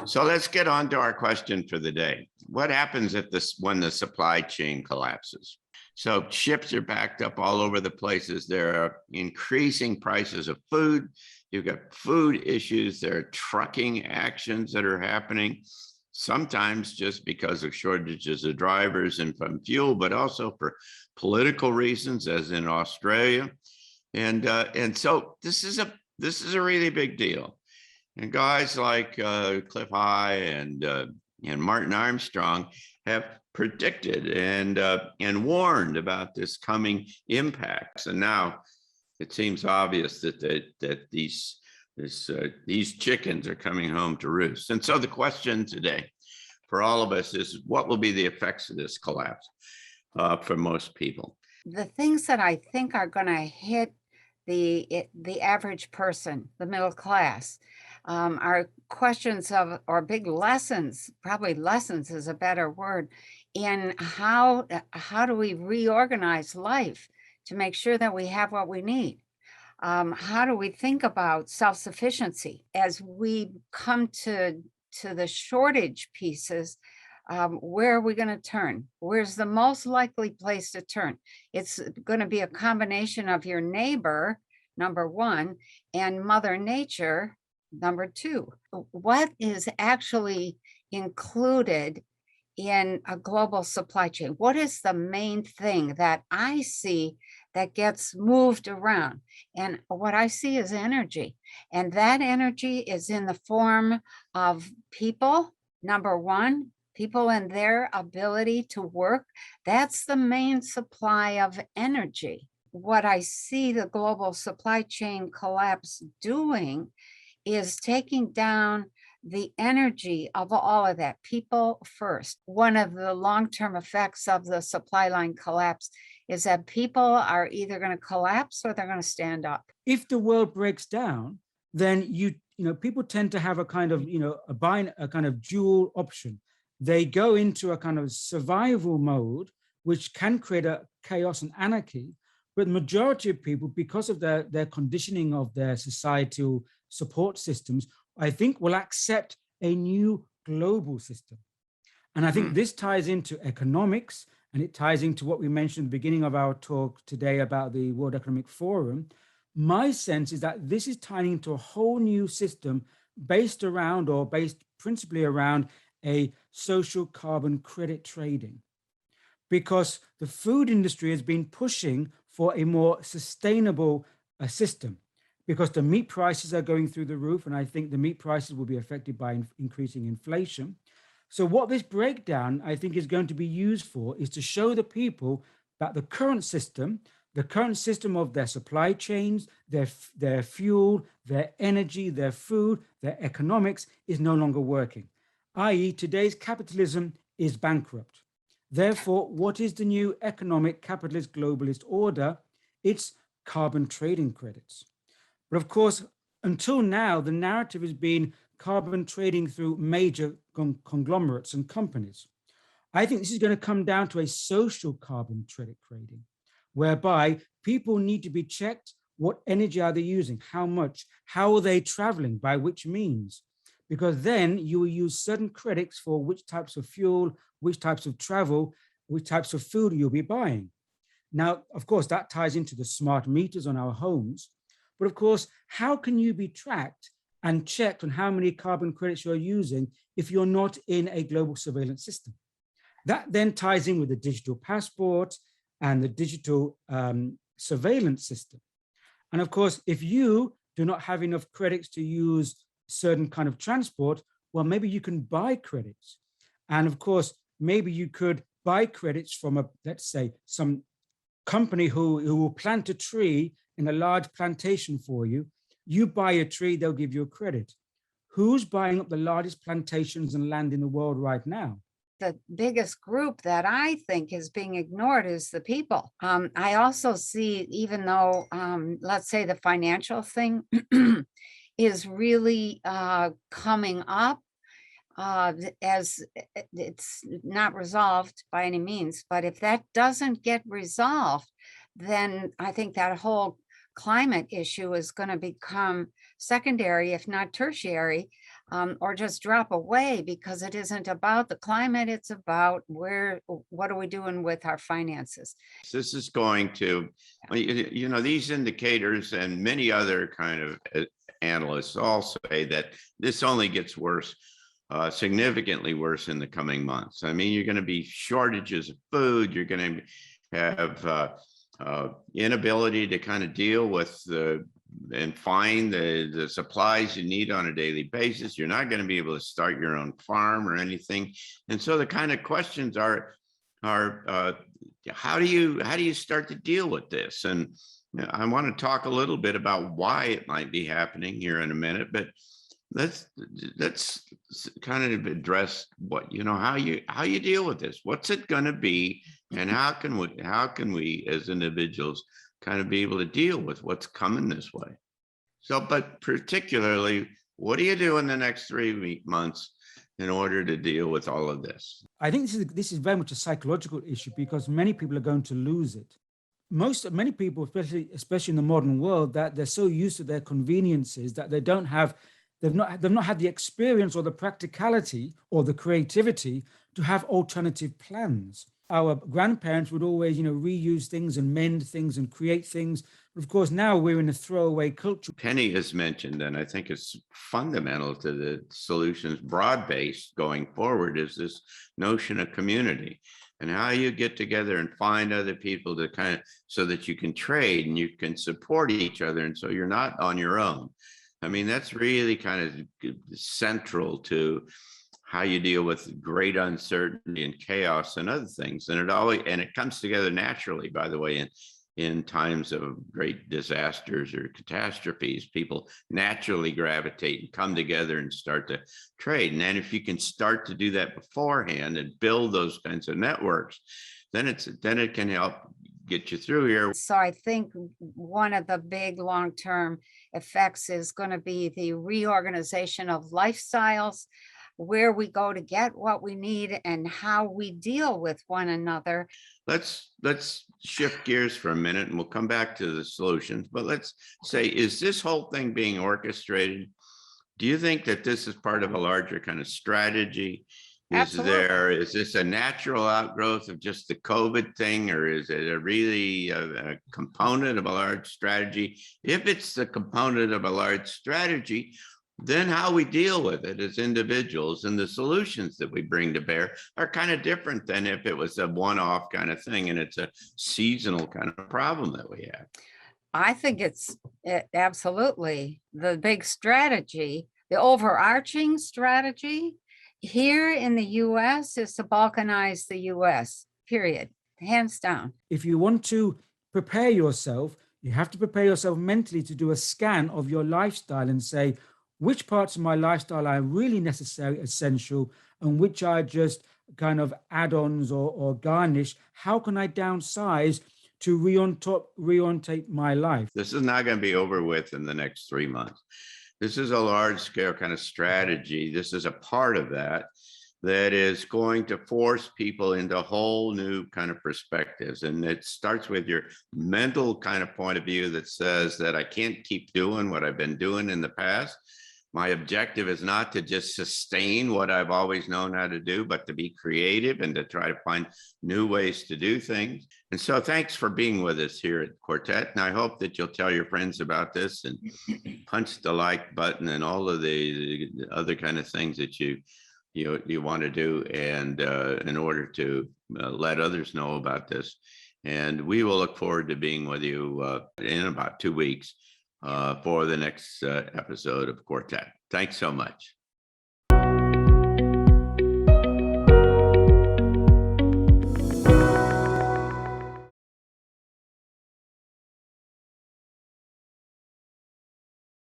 So let's get on to our question for the day. What happens when the supply chain collapses? So ships are backed up all over the places. There are increasing prices of food. You've got food issues. There are trucking actions that are happening, sometimes just because of shortages of drivers and from fuel, but also for political reasons, as in Australia. And so this is a really big deal. And guys like Cliff High and Martin Armstrong have predicted and warned about this coming impacts. And now it seems obvious that these chickens are coming home to roost. And so the question today for all of us is, what will be the effects of this collapse for most people? The things that I think are going to hit the average person, the middle class, are questions of, or big lessons, probably lessons is a better word, in how do we reorganize life to make sure that we have what we need? How do we think about self-sufficiency as we come to the shortage pieces? Where are we going to turn? Where's the most likely place to turn? It's going to be a combination of your neighbor, number one, and Mother Nature, number two. What is actually included in a global supply chain? What is the main thing that I see that gets moved around? And what I see is energy. And that energy is in the form of people, number one, people and their ability to work. That's the main supply of energy. What I see the global supply chain collapse doing is taking down the energy of all of that, people first. One of the long-term effects of the supply line collapse is that people are either going to collapse or they're going to stand up. If the world breaks down, then people tend to have a kind of a kind of dual option. They go into a kind of survival mode, which can create a chaos and anarchy. But the majority of people, because of their conditioning of their societal support systems, I think will accept a new global system. And I think this ties into economics, and it ties into what we mentioned at the beginning of our talk today about the World Economic Forum. My sense is that this is tying into a whole new system based principally around a social carbon credit trading, because the food industry has been pushing for a more sustainable system, because the meat prices are going through the roof, and I think the meat prices will be affected by increasing inflation. So what this breakdown, I think, is going to be used for is to show the people that the current system of their supply chains, their fuel, their energy, their food, their economics is no longer working, i.e. today's capitalism is bankrupt. Therefore, what is the new economic capitalist globalist order? It's carbon trading credits. But of course, until now, the narrative has been carbon trading through major conglomerates and companies. I think this is going to come down to a social carbon credit trading, whereby people need to be checked. What energy are they using? How much? How are they traveling? By which means? Because then you will use certain credits for which types of fuel, which types of travel, which types of food you'll be buying. Now, of course, that ties into the smart meters on our homes. But of course, how can you be tracked and checked on how many carbon credits you're using if you're not in a global surveillance system? That then ties in with the digital passport and the digital surveillance system. And of course, if you do not have enough credits to use certain kind of transport, well, maybe you can buy credits. And of course, maybe you could buy credits from let's say, some company who will plant a tree in a large plantation for you. You buy a tree, they'll give you a credit. Who's buying up the largest plantations and land in the world right now? The biggest group that I think is being ignored is the people. I also see, even though, let's say the financial thing is really coming up, as it's not resolved by any means, but if that doesn't get resolved, then I think that whole climate issue is going to become secondary, if not tertiary, or just drop away, because it isn't about the climate, it's about what are we doing with our finances. This is going to, these indicators and many other kind of analysts all say that this only gets worse, significantly worse in the coming months. I mean, you're going to be shortages of food. You're going to have inability to kind of deal with and find the supplies you need on a daily basis. You're not going to be able to start your own farm or anything. And so the kind of questions are how do you start to deal with this? And I want to talk a little bit about why it might be happening here in a minute, but let's kind of address what, how you deal with this. What's it going to be, and how can we as individuals kind of be able to deal with what's coming this way? So, but particularly, what do you do in the next 3 months in order to deal with all of this? I think this is very much a psychological issue, because many people are going to lose it. Many people, especially in the modern world, that they're so used to their conveniences that they've not had the experience or the practicality or the creativity to have alternative plans. Our grandparents would always, reuse things and mend things and create things. But of course, now we're in a throwaway culture. Penny has mentioned, and I think it's fundamental to the solutions, broad-based going forward, is this notion of community and how you get together and find other people to kind of, so that you can trade and you can support each other. And so you're not on your own. I mean, that's really kind of central to how you deal with great uncertainty and chaos and other things. And it comes together naturally, by the way, in times of great disasters or catastrophes. People naturally gravitate and come together and start to trade. And then if you can start to do that beforehand and build those kinds of networks, then it can help get you through here. So I think one of the big long-term effects is going to be the reorganization of lifestyles, where we go to get what we need and how we deal with one another. Let's shift gears for a minute, and we'll come back to the solutions. But let's say, is this whole thing being orchestrated? Do you think that this is part of a larger kind of strategy? Is this a natural outgrowth of just the COVID thing, or is it a component of a large strategy? If it's the component of a large strategy, then how we deal with it as individuals and the solutions that we bring to bear are kind of different than if it was a one-off kind of thing and it's a seasonal kind of problem that we have. I think it's absolutely the big strategy, the overarching strategy here in the US is to balkanize the US, period, hands down. If you want to prepare yourself, you have to prepare yourself mentally to do a scan of your lifestyle and say, which parts of my lifestyle are really necessary, essential, and which are just kind of add-ons or garnish? How can I downsize to reorientate my life? This is not going to be over with in the next 3 months. This is a large scale kind of strategy. This is a part of that is going to force people into whole new kind of perspectives. And it starts with your mental kind of point of view that says that I can't keep doing what I've been doing in the past. My objective is not to just sustain what I've always known how to do, but to be creative and to try to find new ways to do things. And so thanks for being with us here at Quartet. And I hope that you'll tell your friends about this and punch the like button and all of the other kind of things that you want to do, and in order to let others know about this. And we will look forward to being with you in about 2 weeks for the next episode of Quartet. Thanks so much.